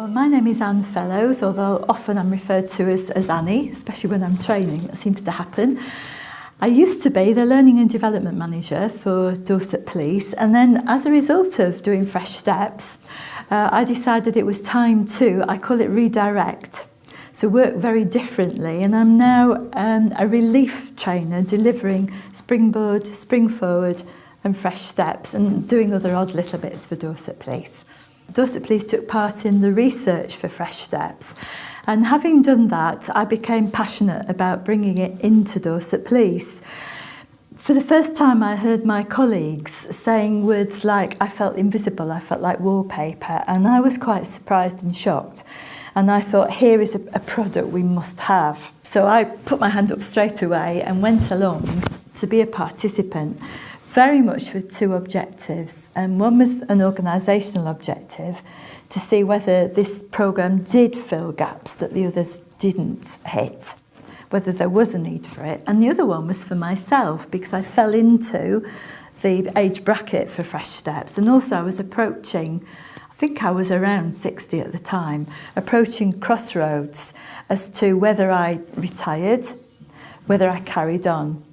My name is Anne Fellows, although often I'm referred to as Annie, especially when I'm training. That seems to happen. I used to be the Learning and Development Manager for Dorset Police, and then as a result of doing Fresh Steps, I decided it was time to, I call it redirect, so work very differently, and I'm now a relief trainer delivering Springboard, Spring Forward and Fresh Steps and doing other odd little bits for Dorset Police. Dorset Police took part in the research for Fresh Steps, and having done that, I became passionate about bringing it into Dorset Police. For the first time, I heard my colleagues saying words like, I felt invisible, I felt like wallpaper, and I was quite surprised and shocked. And I thought, here is a product we must have. So I put my hand up straight away and went along to be a participant, very much with two objectives. One was an organisational objective to see whether this programme did fill gaps that the others didn't hit, whether there was a need for it. And the other one was for myself, because I fell into the age bracket for Fresh Steps. And also I was approaching, I think I was around 60 at the time, approaching crossroads as to whether I retired, whether I carried on.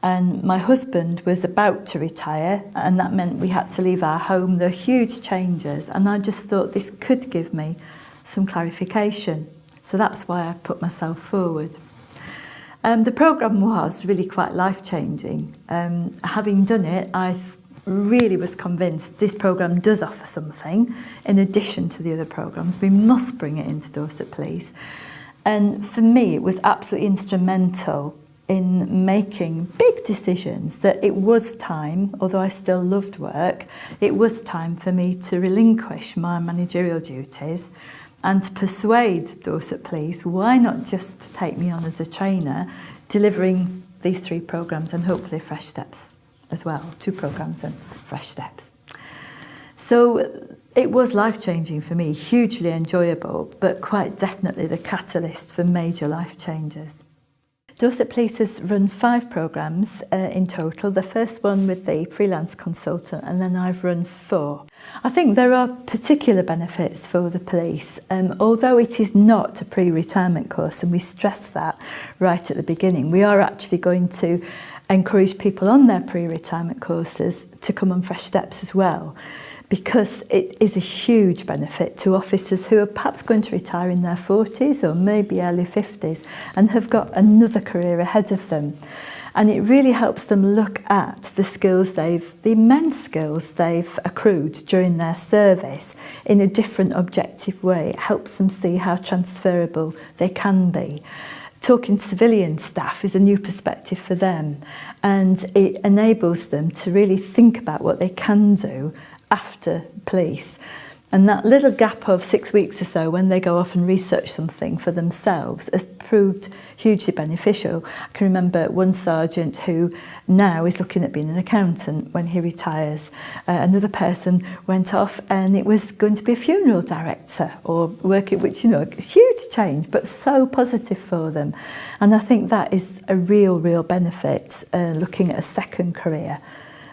And my husband was about to retire, and that meant we had to leave our home. There were huge changes, and I just thought this could give me some clarification. So that's why I put myself forward. The programme was really quite life-changing. Having done it, I really was convinced this programme does offer something in addition to the other programmes. We must bring it into Dorset Police. And for me, it was absolutely instrumental in making big decisions that it was time, although I still loved work, it was time for me to relinquish my managerial duties and to persuade Dorset Police, why not just take me on as a trainer, delivering these three programmes and hopefully Fresh Steps as well, 2 programmes and Fresh Steps. So it was life-changing for me, hugely enjoyable, but quite definitely the catalyst for major life changes. Dorset Police has run 5 programmes in total, the first one with the freelance consultant, and then I've run 4. I think there are particular benefits for the police, although it is not a pre-retirement course, and we stress that right at the beginning. We are actually going to encourage people on their pre-retirement courses to come on Fresh Steps as well, because it is a huge benefit to officers who are perhaps going to retire in their 40s or maybe early 50s and have got another career ahead of them. And it really helps them look at the immense skills they've accrued during their service in a different objective way. It helps them see how transferable they can be. Talking to civilian staff is a new perspective for them, and it enables them to really think about what they can do after police. And that little gap of 6 weeks or so when they go off and research something for themselves has proved hugely beneficial. I can remember one sergeant who now is looking at being an accountant when he retires. Another person went off and it was going to be a funeral director or working, which, you know, huge change, but so positive for them. And I think that is a real benefit, looking at a second career.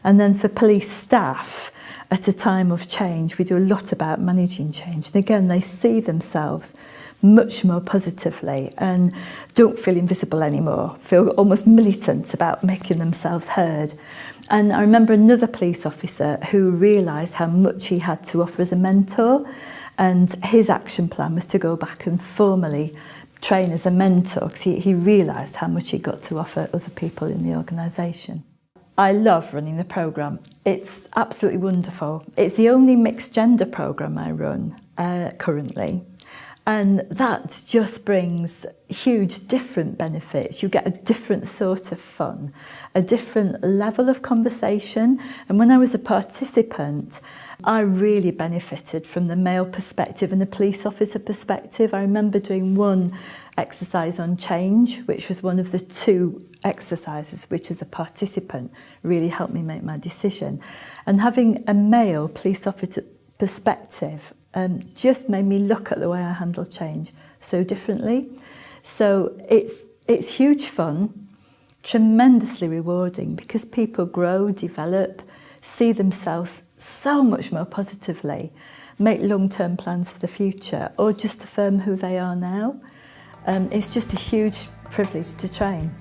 And then for police staff, at a time of change, we do a lot about managing change. And again, they see themselves much more positively and don't feel invisible anymore, feel almost militant about making themselves heard. And I remember another police officer who realised how much he had to offer as a mentor, and his action plan was to go back and formally train as a mentor, because he realised how much he got to offer other people in the organisation. I love running the programme. It's absolutely wonderful. It's the only mixed gender programme I run currently. And that just brings huge different benefits. You get a different sort of fun, a different level of conversation. And when I was a participant, I really benefited from the male perspective and the police officer perspective. I remember doing one exercise on change, which was one of the 2 exercises which as a participant really helped me make my decision. And having a male police officer perspective just made me look at the way I handle change so differently. So it's huge fun, tremendously rewarding, because people grow, develop, see themselves so much more positively. make long-term plans for the future, or just affirm who they are now. It's just a huge privilege to train.